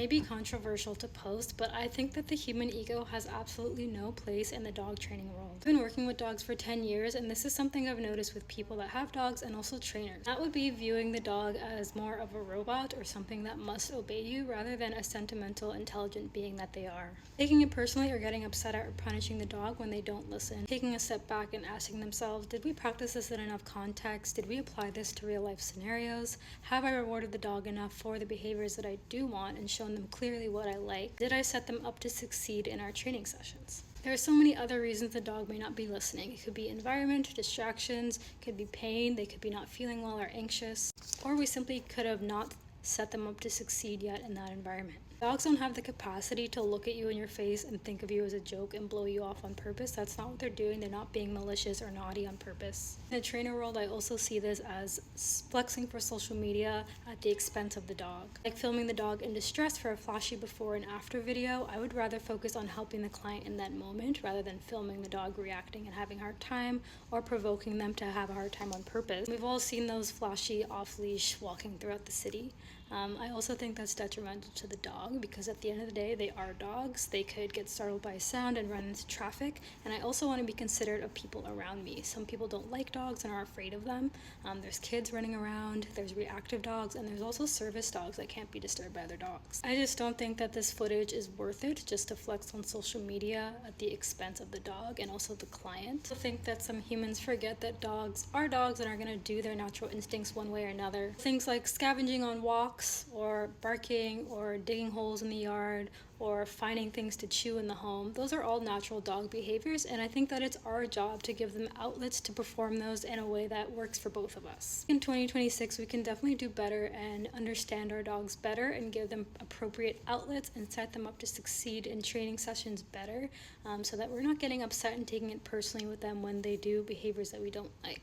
may be controversial to post, but I think that the human ego has absolutely no place in the dog training world. I've been working with dogs for 10 years, and this is something I've noticed with people that have dogs and also trainers. That would be viewing the dog as more of a robot or something that must obey you rather than a sentimental, intelligent being that they are. Taking it personally or getting upset at or punishing the dog when they don't listen. Taking a step back and asking themselves, did we practice this in enough context? Did we apply this to real life scenarios? Have I rewarded the dog enough for the behaviors that I do want and shown them clearly what I like? Did I set them up to succeed in our training sessions? There are so many other reasons the dog may not be listening. It could be environment, distractions, it could be pain, they could be not feeling well or anxious, or we simply could have not set them up to succeed yet in that environment. Dogs don't have the capacity to look at you in your face and think of you as a joke and blow you off on purpose. That's not what they're doing. They're not being malicious or naughty on purpose. In the trainer world, I also see this as flexing for social media at the expense of the dog. Like filming the dog in distress for a flashy before and after video, I would rather focus on helping the client in that moment rather than filming the dog reacting and having a hard time or provoking them to have a hard time on purpose. We've all seen those flashy off-leash walking throughout the city. I also think that's detrimental to the dog because at the end of the day, they are dogs. They could get startled by sound and run into traffic. And I also want to be considerate of people around me. Some people don't like dogs and are afraid of them. There's kids running around, there's reactive dogs, and there's also service dogs that can't be disturbed by other dogs. I just don't think that this footage is worth it just to flex on social media at the expense of the dog and also the client. I think that some humans forget that dogs are dogs and are going to do their natural instincts one way or another. Things like scavenging on walks, or barking, or digging holes in the yard, or finding things to chew in the home. Those are all natural dog behaviors, and I think that it's our job to give them outlets to perform those in a way that works for both of us. In 2026, we can definitely do better and understand our dogs better and give them appropriate outlets and set them up to succeed in training sessions better, so that we're not getting upset and taking it personally with them when they do behaviors that we don't like.